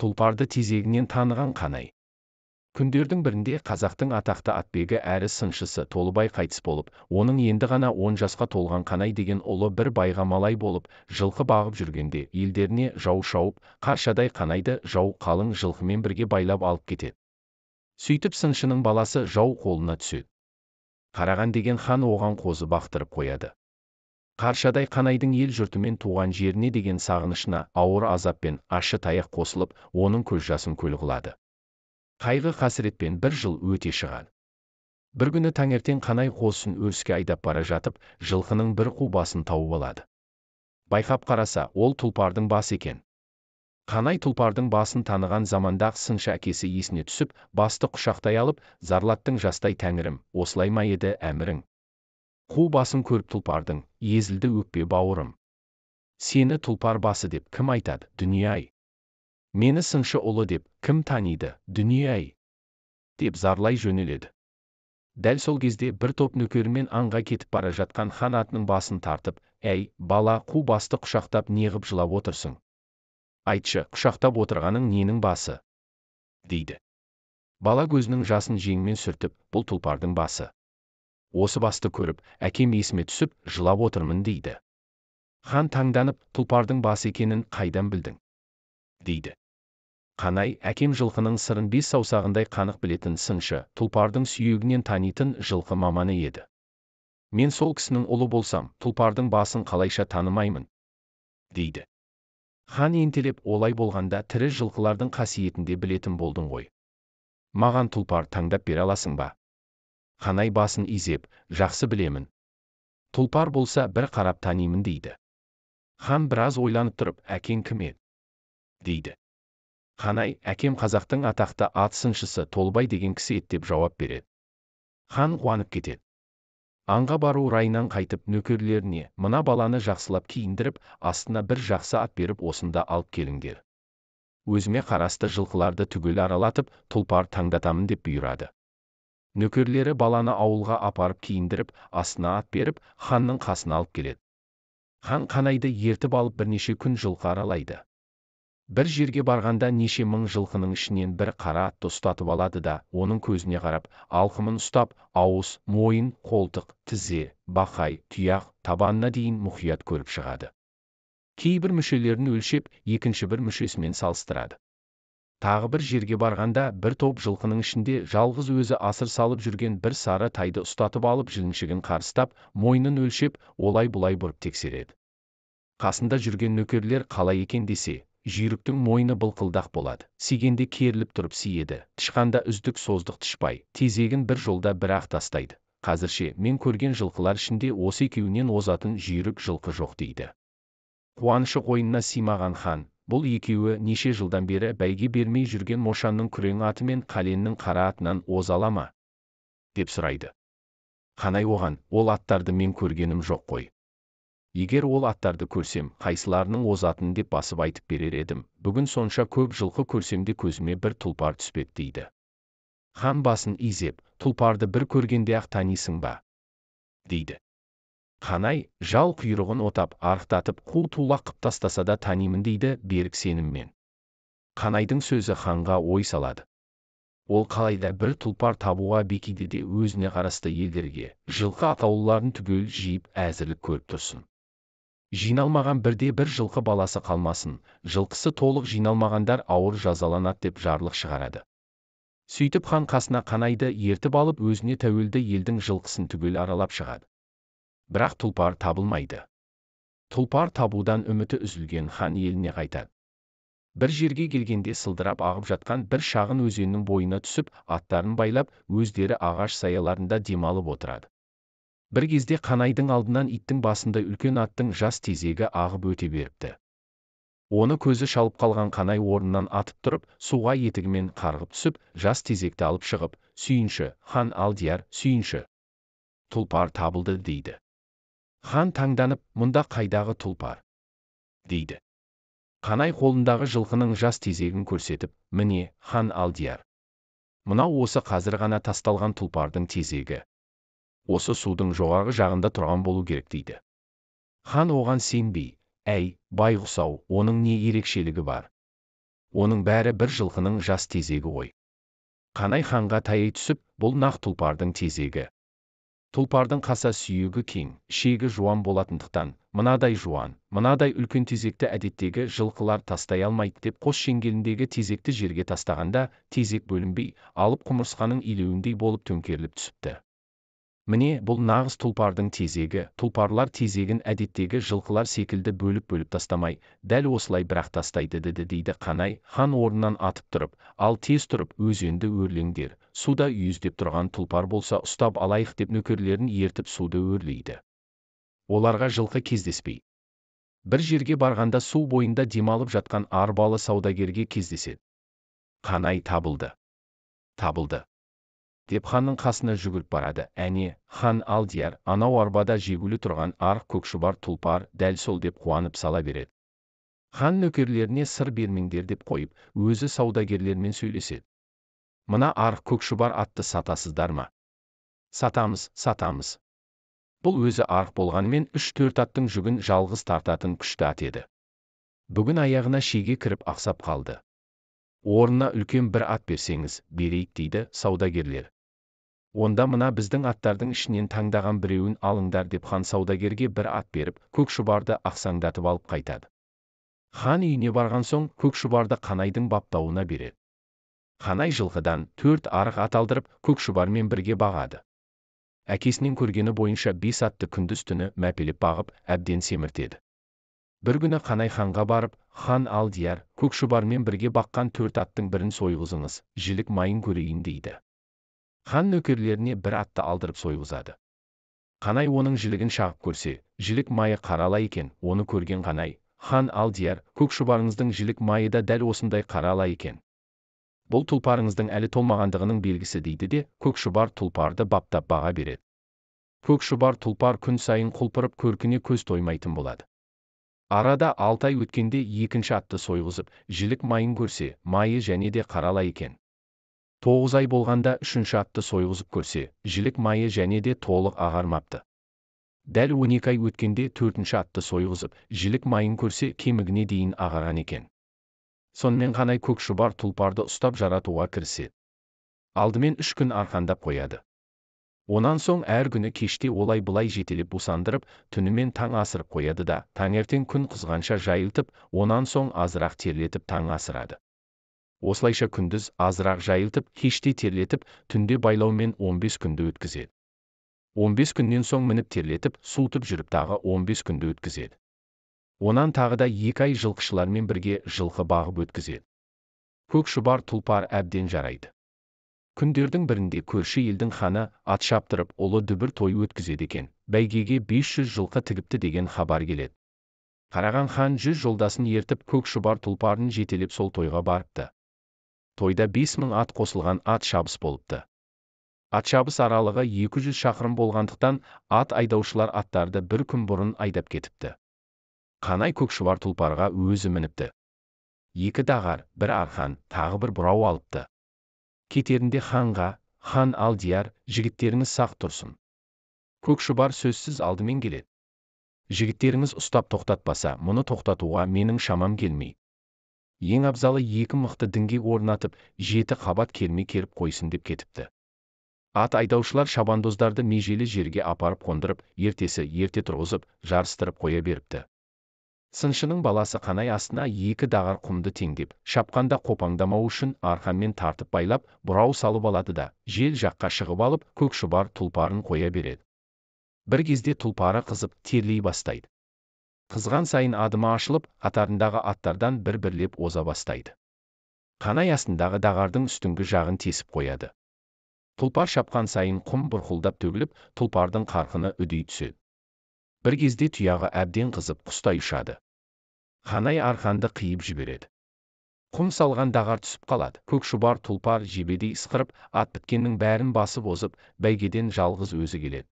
Тұлпарды тезегінен таныған Қанай. Күндердің бірінде қазақтың атақты атбегі әрі сыншысы Толыбай қайтыс болып, оның енді ғана 10 жасқа толған Қанай деген ұлы бір байға малай болып, жылқы бағып жүргенде елдеріне жау шауып, қаршадай Қанайды жау қалың жылқымен бірге байлап алып кетеді. Сөйтіп сыншының баласы жау қолына түседі. Қараған деген хан оған қозы бақтырып қояды. Қаршадай Қанайдың ел жұртымен туған жеріне деген сағынышына ауыр азаппен ащы таяқ қосылып, оның көз жасын көл қылады. Қайғы қасіретпен бір жыл өте шығады. Бір күні таңертең Қанай қозысын өріске айдап бара жатып, жылқының бір қу басын тауып алады. Байқап қараса, ол тұлпардың басы екен. Қанай тұлпардың басын таныған заманда-ақ сыншы әкесі есіне түсіп, басты құшақтай алып, зарлаттың жастай тәңірім, осылай ма еді әмірің? Қу басын көріп тұлпардың, езілді өкпе бауырым. Сені тұлпар басы деп кім айтады, дүние-ай? Мені сыншы ұлы деп кім таниды, дүние-ай? Деп зарлай жөнеледі. Дәл сол кезде бір топ нөкерімен аңға кетіп бара жатқан хан атының басын тартып, әй, бала, қу басты құшақтап неғып жылап отырсың? Айтшы, құшақтап отырғаның ненің басы? Дейді. Бала көзінің жасын жеңмен сүртіп, бұл тұлпардың басы. Осы басты көріп, әкем есіме түсіп, жылап отырмын дейді. Хан таңданып, тұлпардың басы екенін қайдан білдің? Дейді. Қанай, әкем жылқының сырын 5 саусағындай қанық білетін сыншы, тұлпардың сүйегінен танитын жылқы маманы еді. Мен сол кісінің ұлы болсам, тұлпардың басын қалайша танымаймын? Дейді. Хан ентелеп, олай болғанда тірі жылқылардың қасиетінде білетін болдың ғой. Маған тұлпар таңдап бере аласың ба? Қанай басын изеп, жақсы білемін. Тұлпар болса бір қарап танимын дейді. Хан біраз ойланып тұрып, әкең кім еді? Дейді. Қанай, әкем қазақтың атақты ат сыншысы Толыбай деген кісі еді деп жауап береді. Хан қуанып кетеді. Аңға бару райынан қайтып нөкерлеріне, мына баланы жақсылап киіндіріп, астына бір жақсы ат беріп осында алып келіңдер. Өзіме қарасты жылқыларды түгел аралатып, тұлпар таңдатамын деп бұйырады. Нөкерлері баланы ауылға апарып киіндіріп, астына ат беріп, ханның қасына алып келеді. Хан Қанайды ертіп алып бірнеше күн жылқы аралайды. Бір жерге барғанда неше мың жылқының ішінен бір қара атты ұстатып алады да, оның көзіне қарап, алқымын ұстап, ауыз, мойын, қолтық, тізе, бақай, тұяқ, табанына дейін мұқият көріп шығады. Кейбір мүшелерін өлшеп, екінші бір мүшесімен салыстырады. Тағы бір жерге барғанда бір топ жылқының ішінде жалғыз өзі асыр салып жүрген бір сары тайды ұстатып алып жіліншігін қарыстап, мойнын өлшеп, олай-бұлай бұрып тексереді. Қасында жүрген нөкерлер қалай екен десе, жүйріктің мойны былқылдақ болады, сигенде керіліп тұрып сиеді, тышқанда үздік создық тышпай, тезегін бір жолда бір-ақ тастайды. Қазірше мен көрген жылқылар ішінде осы екеуінен озатын жүйрік жылқы жоқ дейді. Қуанышы қойнына симаған хан, бұл екеуі неше жылдан бері бәйге бермей жүрген Мошанның күрең аты мен Қаленнің қара атынан озала ма? Деп сұрайды. Қанай оған, ол аттарды мен көргенім жоқ қой. Егер ол аттарды көрсем, қайсыларының озатын деп басып айтып берер едім. Бүгін сонша көп жылқы көрсемде көзіме бір тұлпар түспеді дейді. Хан басын изеп, тұлпарды бір көргенде-ақ танисың ба? Дейді. Қанай, жал құйрығын отап, арықтатып, қу тулақ қып тастаса да танимын дейді берік сеніммен. Қанайдың сөзі ханға ой салады. Ол қалайда бір тұлпар табуға бекиді де өзіне қарасты елдерге, жылқы атауларын түгел жиып әзірлік көріп тұрсын. Жиналмаған бірде бір жылқы баласы қалмасын, жылқысы толық жиналмағандар ауыр жазаланады деп жарлық шығарады. Сөйтіп хан қасына Қанайды ертіп алып өзіне тәуелді елдің жылқысын түгел аралап шығады. Бірақ тұлпар табылмайды. Тұлпар табудан үміті үзілген хан еліне қайтады. Бір жерге келгенде сылдырап ағып жатқан бір шағын өзеннің бойына түсіп, аттарын байлап, өздері ағаш саяларында демалып отырады. Бір кезде Қанайдың алдынан иттің басындай үлкен аттың жас тезегі ағып өте беріпті. Оны көзі шалып қалған Қанай орнынан атып тұрып, суға етігімен қарғып түсіп, жас тезекті алып шығып, сүйінші, хан Алдияр, сүйінші. Тұлпар табылды дейді. Хан таңданып, мұнда қайдағы тұлпар? Дейді. Қанай қолындағы жылқының жас тезегін көрсетіп, міне, хан Алдияр. Мынау осы қазір ғана тасталған тұлпардың тезегі. Осы судың жоғарғы жағында тұрған болу керек дейді. Хан оған сенбей, әй, байғұс-ау, оның не ерекшелігі бар? Оның бәрі бір жылқының жас тезегі ғой. Қанай ханға таяй түсіп, бұл нақ тұлпардың тезегі. Тұлпардың қаса сүйегі кең, ішегі жуан болатындықтан, мынадай жуан, мынадай үлкен тезекті әдеттегі жылқылар тастай алмайды деп қос шеңгеліндегі тезекті жерге тастағанда, тезек бөлінбей, алып құмырсқаның илеуіндей болып төңкеріліп түсіпті. Міне, бұл нағыз тұлпардың тезегі. Тұлпарлар тезегін әдеттегі жылқылар секілді бөліп тастамай, дәл осылай бірақ тастайды дейді Қанай. Хан орнынан атып тұрып, ал тез тұрып, өзенді өрлеңдер, суда үйіздеп тұрған тұлпар болса ұстап алайық деп нөкерлерін ертіп суды өрлейді. Оларға жылқы кездеспей. Бір жерге барғанда су бойында демалып жатқан арбалы саудагерге кездеседі. Қанай табылды деп ханның қасына жүгіріп барады. Әне, хан Алдияр, анау арбада жегулі тұрған арық көкшұбар тұлпар, дәл сол деп қуанып сала береді. Хан нөкерлеріне сыр бермеңдер деп қойып, өзі саудагерлермен сөйлеседі. Мына арық көкшұбар атты сатасыздар ма? Сатамыз. Бұл өзі арық болғанымен 3-4 аттың жүгін жалғыз тартатын күшті ат еді. Бүгін аяғына шеге кіріп ақсап қалды. Орнына үлкен бір ат берсеңіз, берейік дейді саудагерлер. Онда мына біздің аттардың ішінен таңдаған біреуін алыңдар деп хан саудагерге бір ат беріп, көкшұбарды ақсаңдатып алып қайтады. Хан үйіне барған соң көкшұбарды Қанайдың баптауына береді. Қанай жылқыдан 4 арық ат алдырып, көкшұбармен бірге бағады. Әкесінен көргені бойынша 5 атты күндіз-түні мәпелеп бағып, әбден семіртеді. Бір күні Қанай ханға барып, хан Алдияр, көкшұбармен бірге баққан 4 аттың бірін сойғызыңыз, жілік майын көрейін дейді. Хан нөкерлеріне бір атты алдырып сойғызады. Қанай оның жілігін шағып көрсе, жілік майы қарала екен. Оны көрген Қанай, хан Алдияр, көкшұбарыңыздың жілік майы да дәл осындай қарала екен. Бұл тұлпарыңыздың әлі толмағандығының белгісі дейді де, көкшұбар тұлпарды баптап баға береді. Көкшұбар тұлпар күн сайын құлпырып көркіне көз тоймайтын болады. Арада 6 ай өткенде екінші атты сойғызып, жілік майын көрсе, майы және де қарала екен. 9 ай болғанда 3-ші атты сойғызып көрсе, жілік майы және де толық ағармапты. Дәл 12 ай өткенде 4-ші атты сойғызып, жілік майын көрсе, кемігіне дейін ағарған екен. Сонымен Қанай көкшұбар тұлпарды ұстап жаратуға кіріседі. Алдымен 3 күн арқандап қояды. Онан соң әр күні кеште олай-бұлай жетелеп босандырып, түнімен таң асырып қояды да, таңертең күн қызғанша жайылтып, онан соң азырақ терлетіп таң асырады. Осылайша күндіз азырақ жайылтып, кеште терлетіп, түнде байлаумен 15 күнді өткізеді. 15 күннен соң мініп терлетіп, суытып жүріп тағы 15 күнді өткізеді. Онан тағы да 2 ай жылқышылармен бірге жылқы бағып өткізеді. Көкшұбар тұлпар әбден жарайды. Күндердің бірінде көрші елдің ханы ат шаптырып, ұлы дүбір той өткізеді екен. Бәйгеге 500 жылқы тігіпті деген хабар келеді. Қараған хан 100 жолдасын ертіп, көкшұбар тұлпарын жетелеп сол тойға барыпты. Тойда 5000 ат қосылған ат шабыс болыпты. Ат шабыс аралығы 200 шақырым болғандықтан, ат айдаушылар аттарды бір күн бұрын айдап кетіпті. Қанай көкшұбар тұлпарға өзі мініпті. 2 дағар, 1 арқан, тағы бір бұрау алыпты. Кетерінде ханға, хан Алдияр, жігіттеріңіз сақ тұрсын. Көкшұбар сөзсіз алдымен келеді. Жігіттеріңіз ұстап тоқтатпаса, мұны тоқтатуға менің шамам келмей. Ең абзалы 2 мықты діңгек орнатып, 7 қабат керме керіп қойсын деп кетіпті. Ат айдаушылар шабандоздарды межелі жерге апарып қондырып, ерте тұрғызып, жарыстырып қоя беріпті. Сыншының баласы Қанай астына 2 дағар құмды теңдеп, шапқанда қопаңдамау үшін арқанмен тартып байлап, бұрау салып алады да, жел жаққа шығып алып, көкшұбар тұлпарын қоя береді. Бір кезде тұлпары қызып, терлей бастайды. Қызған сайын адымы ашылып, қатарындағы аттардан бір-бірлеп оза бастайды. Қанай астындағы дағардың үстіңгі жағын тесіп қояды. Тұлпар шапқан сайын құм бұрқылдап төгіліп, тұлпардың қарқыны үдей түседі. Бір кезде тұяғы әбден қызып, құстай ұшады. Қанай арқанды қиып жібереді. Құм салған дағар түсіп қалады. Көкшұбар тұлпар жебедей ысқырып, ат біткеннің бәрін басып озып, бәйгеден жалғыз өзі келеді.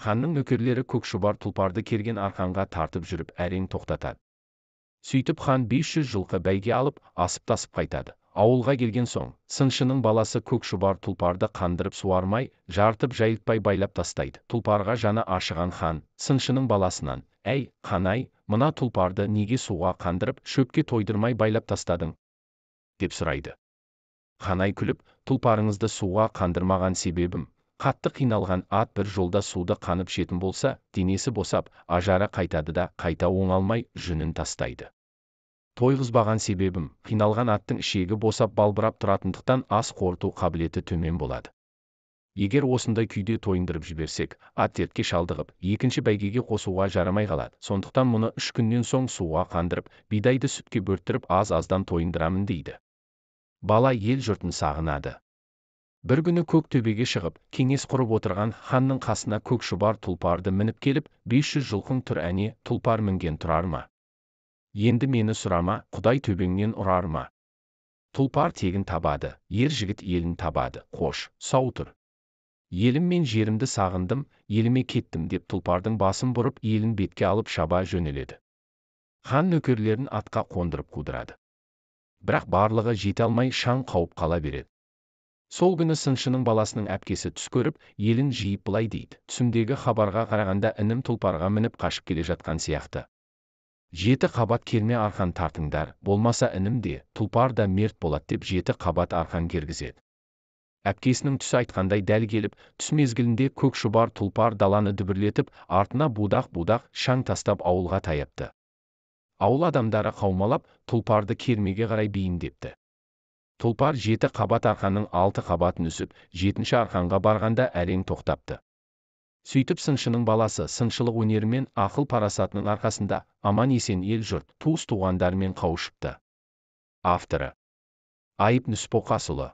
Ханның нөкерлері көкшұбар тұлпарды керген арқанға тартып жүріп әрең тоқтатады. Сөйтіп хан 500 жылқы бәйге алып, асып-тасып қайтады. Ауылға келген соң, сыншының баласы көкшұбар тұлпарды қандырып суармай, жартып жайылтпай байлап тастайды. Тұлпарға жаны ашыған хан, сыншының баласынан, «Әй, Қанай, мына тұлпарды неге суға қандырып, шөпке тойдырмай байлап тастадың? деп сұрайды. Қанай күліп, тұлпарыңызды суға қандырмаған себебім, қатты қиналған ат бір жолда суды қанып ішетін болса, денесі босап, ажары қайтады да қайта оңалмай жүнін тастайды. Тойғызбаған себебім, қиналған аттың ішегі босап балбырап тұратындықтан ас қорыту қабілеті төмен болады. Егер осындай күйде тойындырып жіберсек, ат дертке шалдығып, екінші бәйгеге қосуға жарамай қалады. Сондықтан мұны 3 күннен соң суға қандырып, бидайды сүтке бөрттіріп аз-аздан тойындырамын дейді. Бала ел жұртын сағынады. Бір күні көк төбеге шығып, кеңес құрып отырған ханның қасына көк шұбар тұлпарды мініп келіп, 500 жылқың тұр әне, тұлпар мінген тұрар ма? Енді мені сұрама, Құдай төбеңнен ұрар ма? Тұлпар тегін табады, ер жігіт елін табады. Қош, сау тұр. Елім мен жерімді сағындым, еліме кеттім деп тұлпардың басын бұрып, елін бетке алып шаба жөнеледі. Хан нөкерлерін атқа қондырып қудырады. Бірақ барлығы жете алмай шаң қауып қала береді. Сол күні сыншының баласының әпкесі түс көріп, елін жиып былай дейді: түсімдегі хабарға қарағанда інім тұлпарға мініп қашып келе жатқан сияқты. 7 қабат керме арқан тартыңдар, болмаса інім де, тұлпар да мерт болады деп 7 қабат арқан кергізеді. Әпкесінің түсі айтқандай дәл келіп, түс мезгілінде көк шұбар тұлпар даланы дүбірлетіп, артына будақ-будақ шаң тастап ауылға таяпты. Ауыл адамдары қаумалап, тұлпарды кермеге қарай бейімдепті. Тұлпар 7 қабат арқанның 6 қабатын үсіп, 7-ші арқанға барғанда әрең тоқтапты. Сөйтіп сыншының баласы сыншылық өнерімен ақыл парасатының арқасында аман-есен ел жұрт, туыс-туғандарымен қауышыпты. Авторы: Айып Нүсіпоқасұлы.